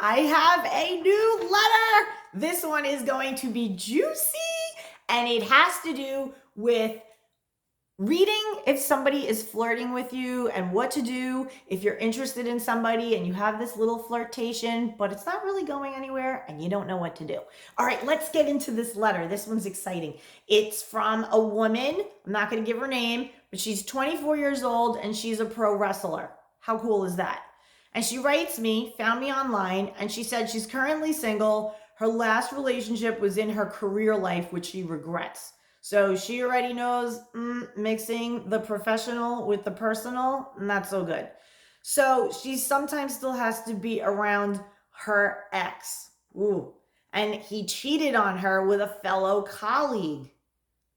I have a new letter. This one is going to be juicy, and it has to do with reading if somebody is flirting with you and what to do if you're interested in somebody and you have this little flirtation, but it's not really going anywhere and you don't know what to do. All right, let's get into this letter. This one's exciting. It's from a woman. I'm not going to give her name, but she's 24 years old and she's a pro wrestler. How cool is that? And she writes me, found me online, and she said she's currently single. Her last relationship was in her career life, which she regrets. So she already knows mixing the professional with the personal, not so good. So she sometimes still has to be around her ex. Ooh. And he cheated on her with a fellow colleague,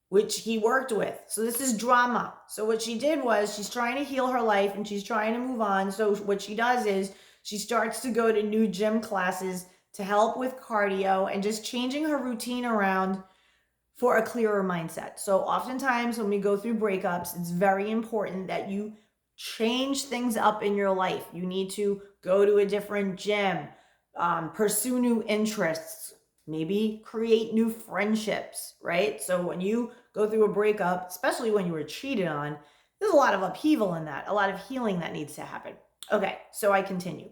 which he worked with. So this is drama. So what she did was she's trying to heal her life and she's trying to move on. So what she does is she starts to go to new gym classes to help with cardio and just changing her routine around for a clearer mindset. So oftentimes when we go through breakups, it's very important that you change things up in your life. You need to go to a different gym, pursue new interests, maybe create new friendships, right? So when you go through a breakup, especially when you were cheated on, there's a lot of upheaval in that, a lot of healing that needs to happen. Okay, so I continue.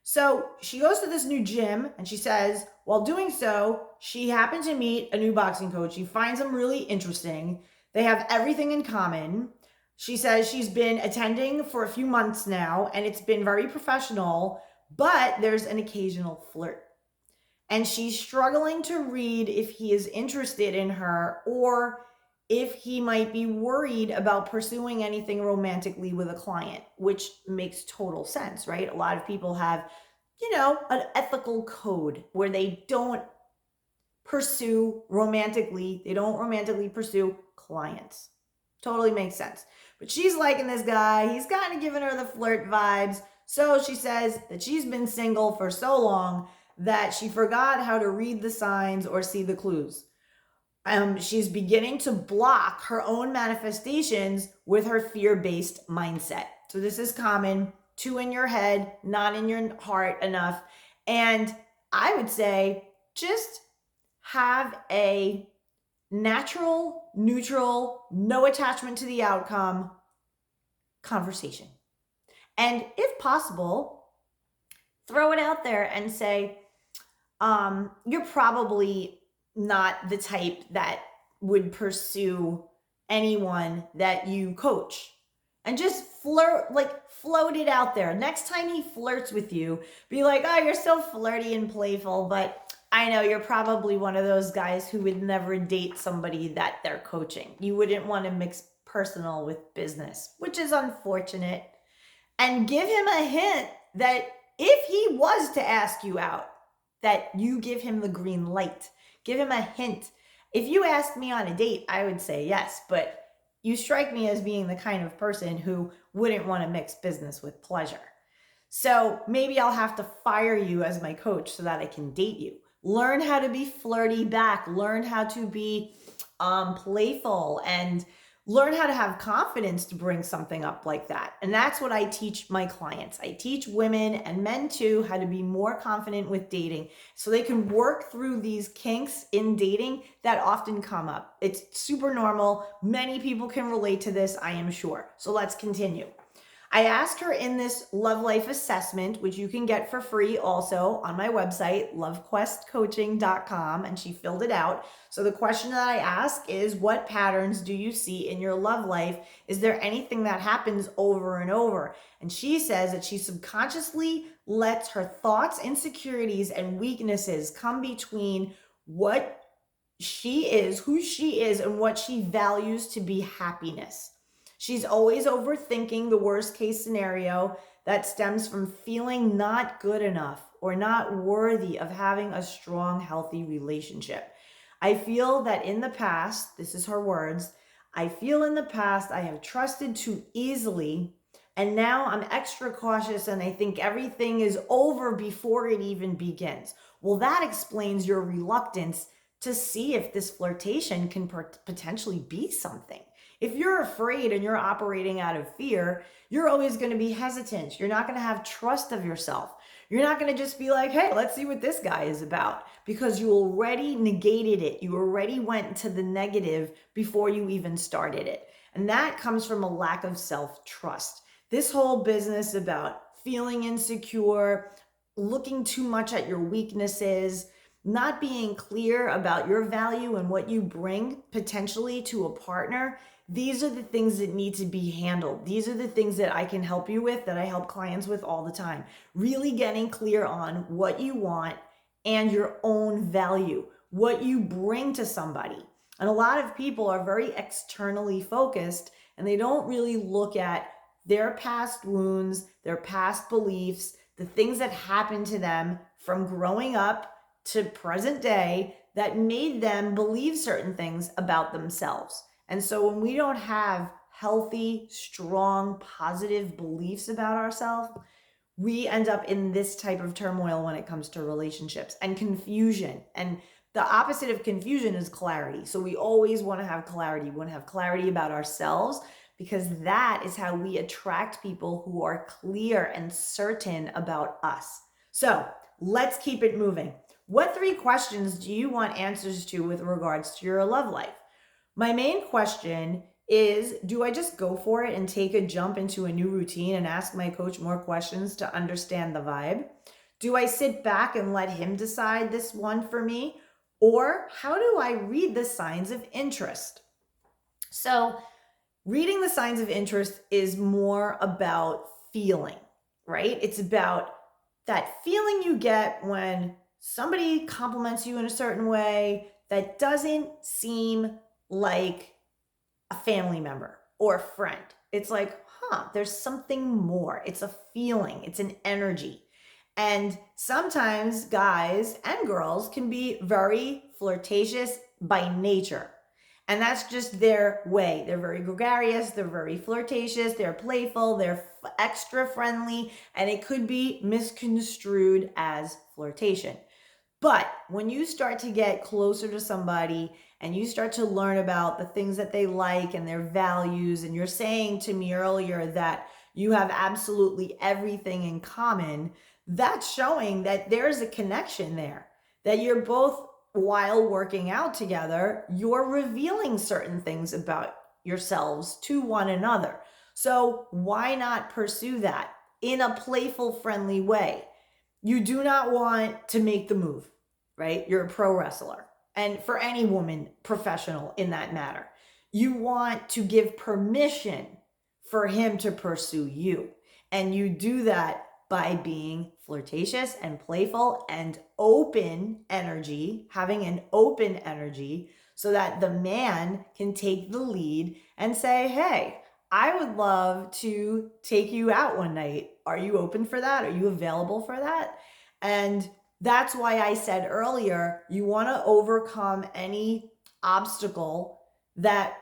So she goes to this new gym and she says, while doing so, she happened to meet a new boxing coach. She finds him really interesting. They have everything in common. She says she's been attending for a few months now and it's been very professional, but there's an occasional flirt. And she's struggling to read if he is interested in her or if he might be worried about pursuing anything romantically with a client, which makes total sense, right? A lot of people have, an ethical code where they don't pursue romantically, they don't romantically pursue clients. Totally makes sense. But she's liking this guy. He's kind of giving her the flirt vibes. So she says that she's been single for so long that she forgot how to read the signs or see the clues. She's beginning to block her own manifestations with her fear-based mindset. So this is common, too in your head, not in your heart enough. And I would say just have a natural, neutral, no attachment to the outcome conversation. And if possible, throw it out there and say, you're probably not the type that would pursue anyone that you coach. And just float it out there. Next time he flirts with you, be like, oh, you're so flirty and playful, but I know you're probably one of those guys who would never date somebody that they're coaching. You wouldn't want to mix personal with business, which is unfortunate. And give him a hint that if he was to ask you out, that you give him the green light. Give him a hint. If you asked me on a date, I would say yes, but you strike me as being the kind of person who wouldn't want to mix business with pleasure. So maybe I'll have to fire you as my coach so that I can date you. Learn how to be flirty back. Learn how to be playful and learn how to have confidence to bring something up like that. And that's what I teach my clients. I teach women and men too how to be more confident with dating so they can work through these kinks in dating that often come up. It's super normal. Many people can relate to this, I am sure. So let's continue. I asked her in this love life assessment, which you can get for free also on my website, lovequestcoaching.com, and she filled it out. So the question that I ask is, what patterns do you see in your love life? Is there anything that happens over and over? And she says that she subconsciously lets her thoughts, insecurities, and weaknesses come between what she is, who she is, and what she values to be happiness. She's always overthinking the worst case scenario that stems from feeling not good enough or not worthy of having a strong, healthy relationship. I feel that in the past, this is her words, I feel in the past I have trusted too easily and now I'm extra cautious and I think everything is over before it even begins. Well, that explains your reluctance to see if this flirtation can potentially be something. If you're afraid and you're operating out of fear, you're always going to be hesitant. You're not going to have trust of yourself. You're not going to just be like, hey, let's see what this guy is about, because you already negated it. You already went into the negative before you even started it. And that comes from a lack of self-trust. This whole business about feeling insecure, looking too much at your weaknesses, not being clear about your value and what you bring potentially to a partner, these are the things that need to be handled. These are the things that I can help you with, that I help clients with all the time. Really getting clear on what you want and your own value, what you bring to somebody. And a lot of people are very externally focused, and they don't really look at their past wounds, their past beliefs, the things that happened to them from growing up to present day that made them believe certain things about themselves. And so when we don't have healthy, strong, positive beliefs about ourselves, we end up in this type of turmoil when it comes to relationships and confusion. And the opposite of confusion is clarity. So we always want to have clarity. We want to have clarity about ourselves, because that is how we attract people who are clear and certain about us. So let's keep it moving. What 3 questions do you want answers to with regards to your love life? My main question is, do I just go for it and take a jump into a new routine and ask my coach more questions to understand the vibe? Do I sit back and let him decide this one for me? Or how do I read the signs of interest? So reading the signs of interest is more about feeling, right? It's about that feeling you get when somebody compliments you in a certain way that doesn't seem like a family member or a friend. It's like, there's something more. It's a feeling, it's an energy. And sometimes guys and girls can be very flirtatious by nature. And that's just their way. They're very gregarious, they're very flirtatious, they're playful, they're extra friendly, and it could be misconstrued as flirtation. But when you start to get closer to somebody and you start to learn about the things that they like and their values, and you're saying to me earlier that you have absolutely everything in common, that's showing that there's a connection there, that you're both, while working out together, you're revealing certain things about yourselves to one another. So why not pursue that in a playful, friendly way? You do not want to make the move, right? You're a pro wrestler. And for any woman, professional in that matter, you want to give permission for him to pursue you. And you do that by being flirtatious and playful and open energy, having an open energy, so that the man can take the lead and say, hey, I would love to take you out one night. Are you open for that? Are you available for that? And that's why I said earlier, you want to overcome any obstacle that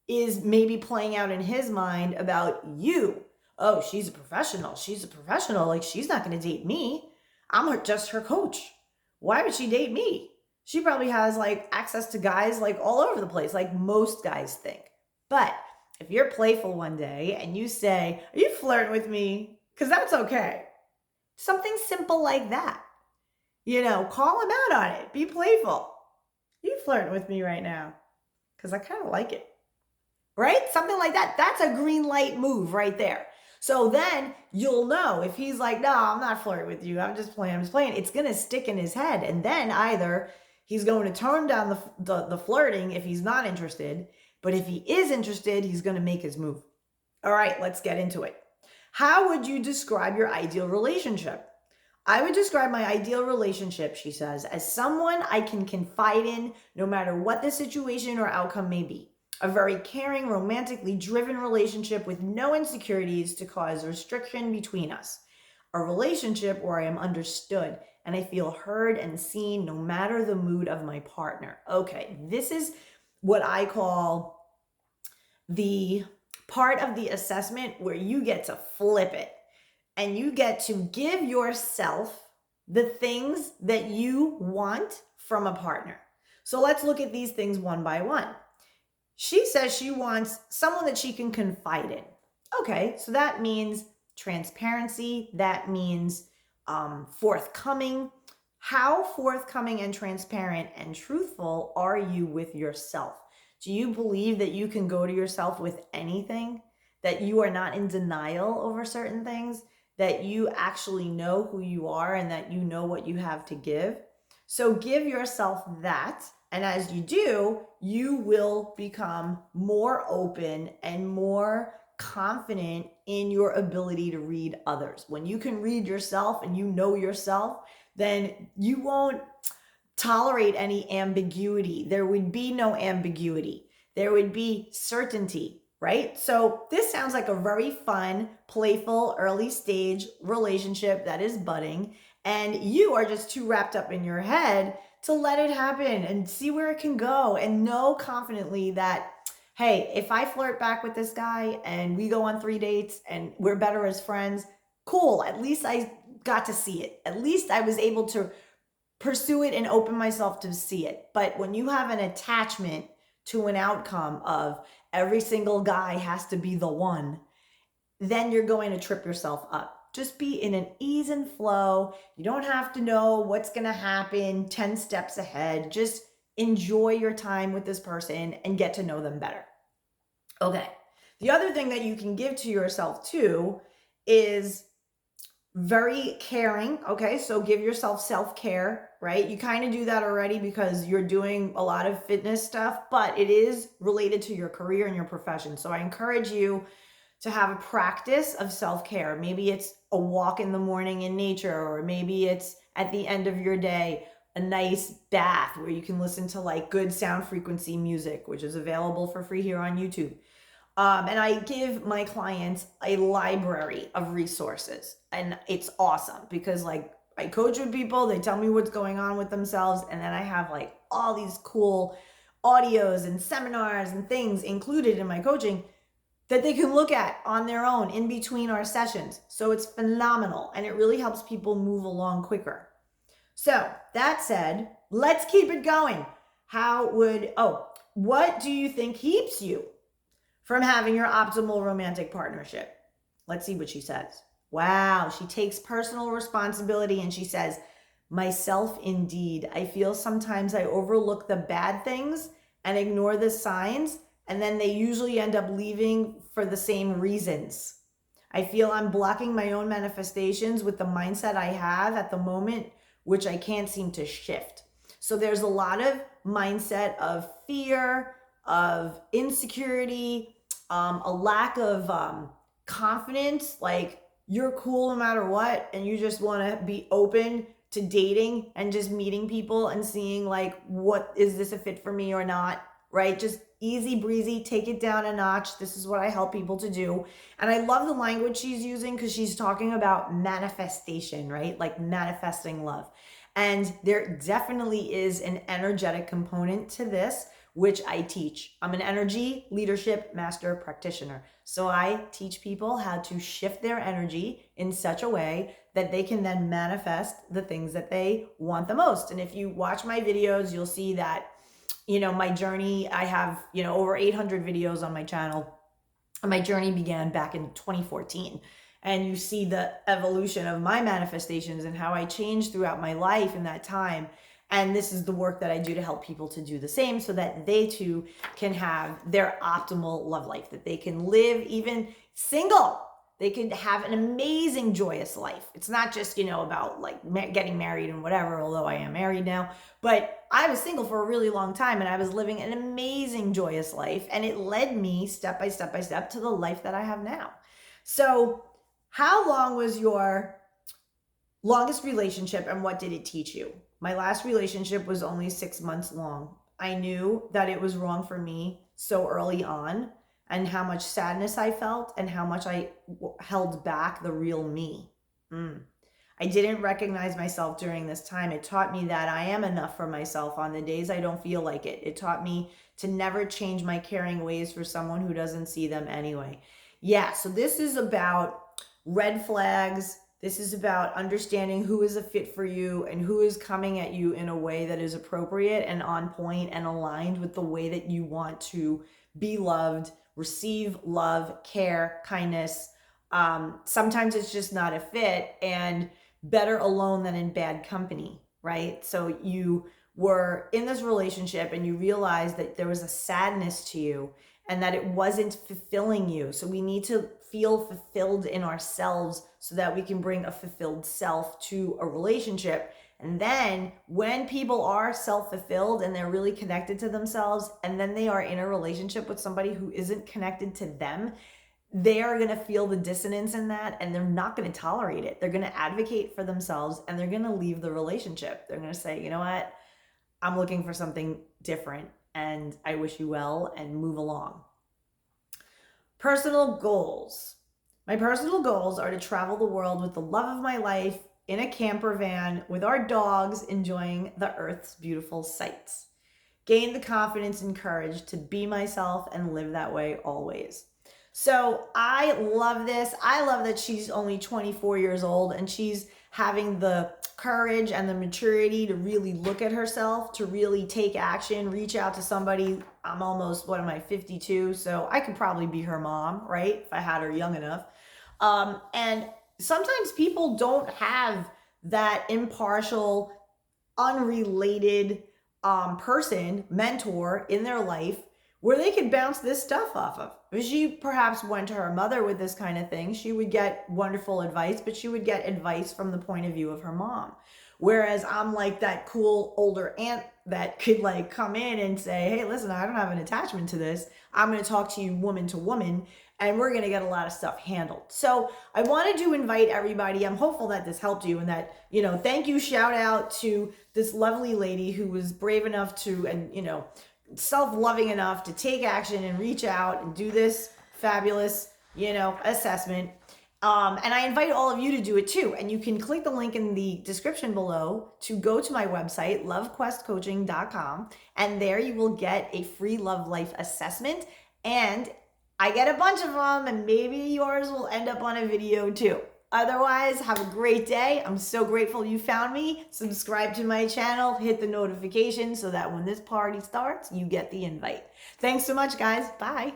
is maybe playing out in his mind about you. Oh, she's a professional. She's a professional. Like, she's not going to date me. I'm just her coach. Why would she date me? She probably has like access to guys like all over the place, like most guys think. But if you're playful one day and you say, are you flirting with me? Because that's okay. Something simple like that. Call him out on it. Be playful. You flirting with me right now? Because I kind of like it. Right? Something like that. That's a green light move right there. So then you'll know if he's like, no, I'm not flirting with you. I'm just playing. It's going to stick in his head. And then either he's going to tone down the flirting if he's not interested. But if he is interested, he's going to make his move. All right, let's get into it. How would you describe your ideal relationship? I would describe my ideal relationship, she says, as someone I can confide in no matter what the situation or outcome may be. A very caring, romantically driven relationship with no insecurities to cause restriction between us. A relationship where I am understood and I feel heard and seen no matter the mood of my partner. Okay, this is what I call the part of the assessment where you get to flip it and you get to give yourself the things that you want from a partner. So let's look at these things one by one. She says she wants someone that she can confide in. Okay, so that means transparency. That means forthcoming. How forthcoming and transparent and truthful are you with yourself? Do you believe that you can go to yourself with anything? That you are not in denial over certain things? That you actually know who you are and that you know what you have to give? So give yourself that. And as you do, you will become more open and more confident in your ability to read others. When you can read yourself and you know yourself, then you won't tolerate any ambiguity. There would be no ambiguity. There would be certainty, right? So this sounds like a very fun, playful, early stage relationship that is budding, and you are just too wrapped up in your head to let it happen and see where it can go and know confidently that, hey, if I flirt back with this guy and we go on 3 dates and we're better as friends, cool. At least I got to see it. At least I was able to pursue it and open myself to see it. But when you have an attachment to an outcome of every single guy has to be the one, then you're going to trip yourself up. Just be in an ease and flow. You don't have to know what's going to happen 10 steps ahead. Just enjoy your time with this person and get to know them better. Okay. The other thing that you can give to yourself too is very caring. Okay. So give yourself self-care, right? You kind of do that already because you're doing a lot of fitness stuff, but it is related to your career and your profession. So I encourage you to have a practice of self-care. Maybe it's a walk in the morning in nature, or maybe it's at the end of your day, a nice bath where you can listen to like good sound frequency music, which is available for free here on YouTube. And I give my clients a library of resources, and it's awesome because like I coach with people, they tell me what's going on with themselves, and then I have like all these cool audios and seminars and things included in my coaching that they can look at on their own in between our sessions. So it's phenomenal, and it really helps people move along quicker. So that said, let's keep it going. What do you think keeps you from having your optimal romantic partnership? Let's see what she says. Wow, she takes personal responsibility and she says, myself indeed. I feel sometimes I overlook the bad things and ignore the signs, and then they usually end up leaving for the same reasons. I feel I'm blocking my own manifestations with the mindset I have at the moment, which I can't seem to shift. So there's a lot of mindset of fear, of insecurity, a lack of confidence, like you're cool no matter what, and you just want to be open to dating and just meeting people and seeing like, what is this a fit for me or not, right? Just easy breezy, take it down a notch. This is what I help people to do. And I love the language she's using because she's talking about manifestation, right? Like manifesting love. And there definitely is an energetic component to this, which I teach. I'm an energy leadership master practitioner. So I teach people how to shift their energy in such a way that they can then manifest the things that they want the most. And if you watch my videos, you'll see that, my journey, I have, over 800 videos on my channel. And my journey began back in 2014. And you see the evolution of my manifestations and how I changed throughout my life in that time. And this is the work that I do to help people to do the same so that they too can have their optimal love life, that they can live even single. They can have an amazing, joyous life. It's not just, about like getting married and whatever, although I am married now. But I was single for a really long time and I was living an amazing, joyous life. And it led me step by step by step to the life that I have now. So how long was your longest relationship and what did it teach you? My last relationship was only 6 months long. I knew that it was wrong for me so early on, and how much sadness I felt and how much I held back the real me. I didn't recognize myself during this time. It taught me that I am enough for myself on the days I don't feel like it. It taught me to never change my caring ways for someone who doesn't see them anyway. Yeah, so this is about red flags. This is about understanding who is a fit for you and who is coming at you in a way that is appropriate and on point and aligned with the way that you want to be loved, receive love, care, kindness. Sometimes it's just not a fit, and better alone than in bad company, right? So you were in this relationship and you realized that there was a sadness to you and that it wasn't fulfilling you. So we need to feel fulfilled in ourselves so that we can bring a fulfilled self to a relationship. And then when people are self-fulfilled and they're really connected to themselves, and then they are in a relationship with somebody who isn't connected to them, they are going to feel the dissonance in that, and they're not going to tolerate it. They're going to advocate for themselves, and they're going to leave the relationship. They're going to say, you know what? I'm looking for something different, and I wish you well, and move along. Personal goals. My personal goals are to travel the world with the love of my life in a camper van with our dogs, enjoying the earth's beautiful sights. Gain the confidence and courage to be myself and live that way always. So I love this. I love that she's only 24 years old and she's having the courage and the maturity to really look at herself, to really take action, reach out to somebody. I'm almost, 52? So I could probably be her mom, right? If I had her young enough. And sometimes people don't have that impartial, unrelated person, mentor in their life where they could bounce this stuff off of. If she perhaps went to her mother with this kind of thing, she would get wonderful advice, but she would get advice from the point of view of her mom. Whereas I'm like that cool older aunt that could like come in and say, hey, listen, I don't have an attachment to this. I'm going to talk to you woman to woman, and we're going to get a lot of stuff handled. So I wanted to invite everybody. I'm hopeful that this helped you, and that, thank you, shout out to this lovely lady who was brave enough to, and, self-loving enough to take action and reach out and do this fabulous, assessment. And I invite all of you to do it too. And you can click the link in the description below to go to my website, LoveQuestCoaching.com. And there you will get a free love life assessment. And I get a bunch of them, and maybe yours will end up on a video too. Otherwise, have a great day. I'm so grateful you found me. Subscribe to my channel, hit the notification so that when this party starts, you get the invite. Thanks so much, guys. Bye.